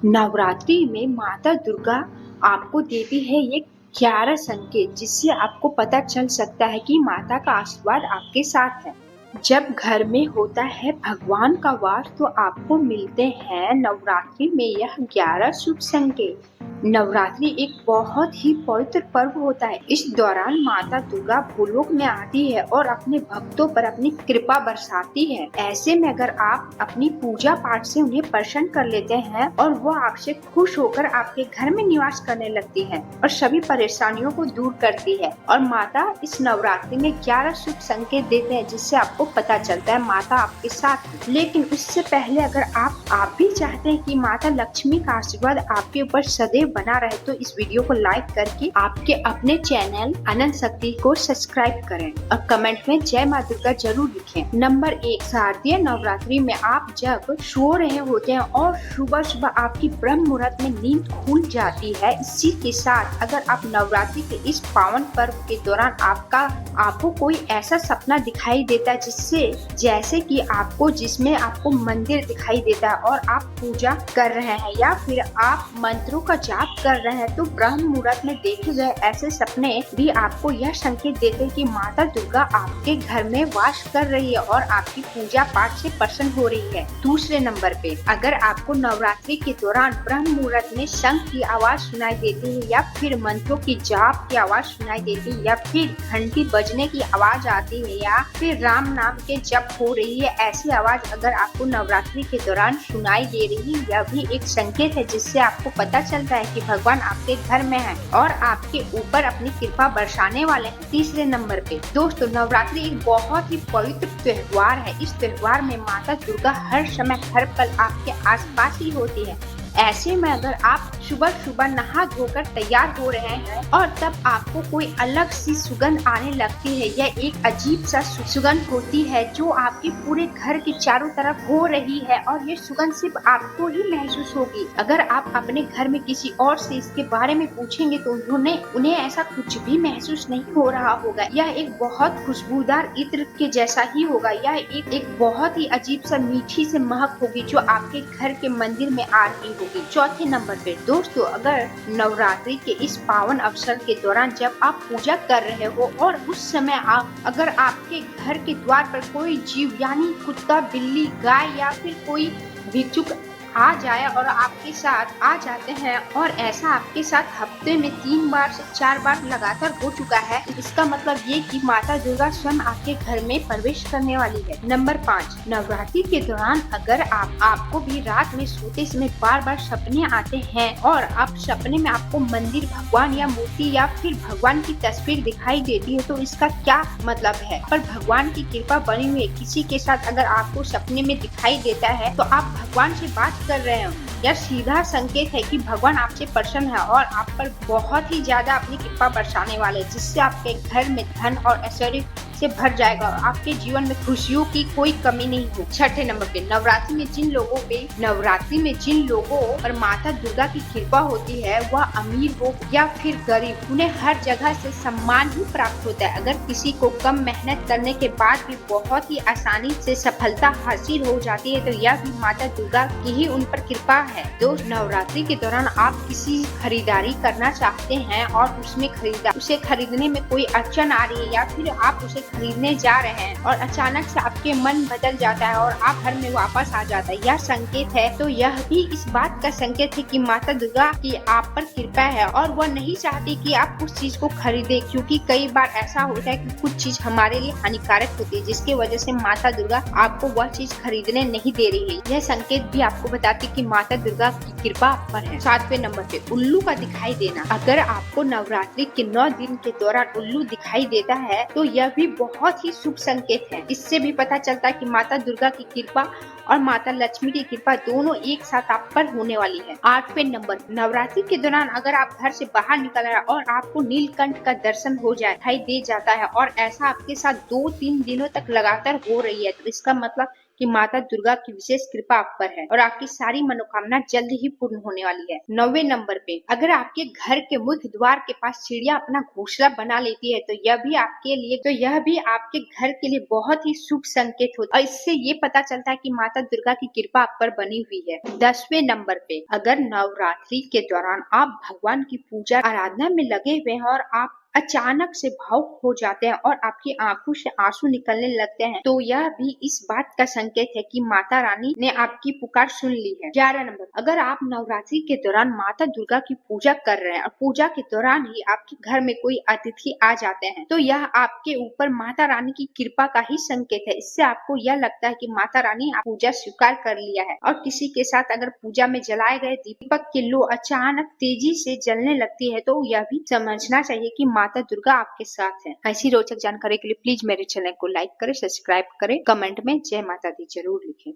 नवरात्रि में माता दुर्गा आपको देती है ये 11 संकेत, जिससे आपको पता चल सकता है कि माता का आशीर्वाद आपके साथ है। जब घर में होता है भगवान का वास, तो आपको मिलते हैं नवरात्रि में यह 11 शुभ संकेत। नवरात्रि एक बहुत ही पवित्र पर्व होता है। इस दौरान माता दुर्गा भूलोक में आती है और अपने भक्तों पर अपनी कृपा बरसाती है। ऐसे में अगर आप अपनी पूजा पाठ से उन्हें प्रसन्न कर लेते हैं और वो आपसे खुश होकर आपके घर में निवास करने लगती है और सभी परेशानियों को दूर करती है। और माता इस नवरात्रि में 11 शुभ संकेत देते हैं, जिससे आपको पता चलता है माता आपके साथ है। लेकिन उससे पहले अगर आप भी चाहते हैं कि माता लक्ष्मी का आशीर्वाद आपके ऊपर सदैव बना रहे, तो इस वीडियो को लाइक करके आपके अपने चैनल अनंत शक्ति को सब्सक्राइब करें और कमेंट में जय माँ दुर्गा जरूर लिखें। नंबर 1, शारदीय नवरात्रि में आप जब सो रहे होते हैं और सुबह सुबह आपकी ब्रह्म मुहूर्त में नींद खुल जाती है, इसी के साथ अगर आप नवरात्रि के इस पावन पर्व के दौरान आपको कोई ऐसा सपना दिखाई देता है जैसे कि जिसमें आपको मंदिर दिखाई देता है और आप पूजा कर रहे हैं या फिर आप मंत्रों का जाप कर रहे हैं, तो ब्रह्म मुहूर्त में देखे गए ऐसे सपने भी आपको यह संकेत देते हैं कि माता दुर्गा आपके घर में वास कर रही है और आपकी पूजा पाठ से प्रसन्न हो रही है। दूसरे नंबर पे, अगर आपको नवरात्रि के दौरान ब्रह्म मुहूर्त में शंख की आवाज सुनाई देती है या फिर मंत्रों की जाप की आवाज सुनाई देती है या फिर घंटी बजने की आवाज आती है या फिर राम नाम के जप हो रही है, ऐसी आवाज अगर आपको नवरात्रि के दौरान सुनाई दे रही है, यह भी एक संकेत है जिससे आपको पता चलता है कि भगवान आपके घर में है और आपके ऊपर अपनी कृपा बरसाने वाले हैं। तीसरे नंबर पे दोस्तों, नवरात्रि एक बहुत ही पवित्र त्योहार है। इस त्योहार में माता दुर्गा हर समय हर पल आपके आसपास ही होती है। ऐसे में अगर आप सुबह सुबह नहा धोकर तैयार हो रहे हैं और तब आपको कोई अलग सी सुगंध आने लगती है, यह एक अजीब सा सुगंध होती है जो आपके पूरे घर के चारों तरफ हो रही है और ये सुगंध सिर्फ आपको ही महसूस होगी। अगर आप अपने घर में किसी और से इसके बारे में पूछेंगे तो उन्हें ऐसा कुछ भी महसूस नहीं हो रहा होगा। यह एक बहुत खुशबूदार इत्र के जैसा ही होगा। यह एक बहुत ही अजीब सा मीठी से महक होगी जो आपके घर के मंदिर में आ रही होगी। चौथे नंबर पे दोस्तों, अगर नवरात्रि के इस पावन अवसर के दौरान जब आप पूजा कर रहे हो और उस समय अगर आपके घर के द्वार पर कोई जीव यानी कुत्ता, बिल्ली, गाय या फिर कोई भिक्षुक आ जाए और आपके साथ आ जाते हैं और ऐसा आपके साथ हफ्ते में 3 बार से 4 बार लगातार हो चुका है, इसका मतलब ये कि माता दुर्गा स्वयं आपके घर में प्रवेश करने वाली है। नंबर 5, नवरात्रि के दौरान अगर आपको भी रात में सोते समय बार बार सपने आते हैं और आप सपने में आपको मंदिर, भगवान या मूर्ति या फिर भगवान की तस्वीर दिखाई देती है, तो इसका क्या मतलब है? पर भगवान की कृपा बनी हुई है। किसी के साथ अगर आपको सपने में दिखाई देता है तो आप भगवान से बात कर रहे हो। यह सीधा संकेत है कि भगवान आपसे प्रसन्न है और आप पर बहुत ही ज्यादा अपनी कृपा बरसाने वाले, जिससे आपके घर में धन और ऐश्वर्य से भर जाएगा और आपके जीवन में खुशियों की कोई कमी नहीं हो। छठे नंबर पे, नवरात्रि में जिन लोगों पर माता दुर्गा की कृपा होती है, वह अमीर हो या फिर गरीब, उन्हें हर जगह से सम्मान ही प्राप्त होता है। अगर किसी को कम मेहनत करने के बाद भी बहुत ही आसानी से सफलता हासिल हो जाती है, तो यह भी माता दुर्गा की ही उन पर कृपा है। दोस्त, नवरात्रि के दौरान आप किसी खरीदारी करना चाहते हैं और उसे खरीदने में कोई अड़चन आ रही है या फिर आप उसे खरीदने जा रहे हैं और अचानक से आपके मन बदल जाता है और आप घर में वापस आ जाता है, यह संकेत है। तो यह भी इस बात का संकेत है कि माता दुर्गा की आप पर कृपा है और वह नहीं चाहती कि आप उस चीज को खरीदे, क्योंकि कई बार ऐसा होता है कि कुछ चीज हमारे लिए हानिकारक होती है, जिसकी वजह से माता दुर्गा आपको वह चीज खरीदने नहीं दे रही है। यह संकेत भी आपको बताती कि माता दुर्गा की कृपा आप पर है। 7वें नंबर पे, उल्लू का दिखाई देना। अगर आपको नवरात्रि के 9 दिन के दौरान उल्लू दिखाई देता है, तो यह भी बहुत ही शुभ संकेत है। इससे भी पता चलता है कि माता दुर्गा की कृपा और माता लक्ष्मी की कृपा दोनों एक साथ आप पर होने वाली है। 8वें नंबर, नवरात्रि के दौरान अगर आप घर से बाहर निकल रहे हैं और आपको नीलकंठ का दर्शन दिखाई दे जाता है और ऐसा आपके साथ 2-3 दिनों तक लगातार हो रही है, तो इसका मतलब कि माता दुर्गा की विशेष कृपा आप पर है और आपकी सारी मनोकामना जल्द ही पूर्ण होने वाली है। 9वें नंबर पे, अगर आपके घर के मुख्य द्वार के पास चिड़िया अपना घोंसला बना लेती है तो यह भी आपके घर के लिए बहुत ही शुभ संकेत होता है और इससे ये पता चलता है कि माता दुर्गा की कृपा आप पर बनी हुई है। 10वें नंबर पे, अगर नवरात्रि के दौरान आप भगवान की पूजा आराधना में लगे हुए हैं और आप अचानक से भावुक हो जाते हैं और आपकी आंखों से आंसू निकलने लगते हैं तो यह भी इस बात का संकेत है कि माता रानी ने आपकी पुकार सुन ली है। 11 नंबर, अगर आप नवरात्रि के दौरान माता दुर्गा की पूजा कर रहे हैं और पूजा के दौरान ही आपके घर में कोई अतिथि आ जाते हैं तो यह आपके ऊपर माता रानी की कृपा का ही संकेत है। इससे आपको यह लगता है कि माता रानी आप पूजा स्वीकार कर लिया है। और किसी के साथ अगर पूजा में जलाए गए दीपक की लौ अचानक तेजी से जलने लगती है तो यह भी समझना चाहिए कि माता दुर्गा आपके साथ है। ऐसी रोचक जानकारी के लिए प्लीज मेरे चैनल को लाइक करें, सब्सक्राइब करें, कमेंट में जय माता दी जरूर लिखें।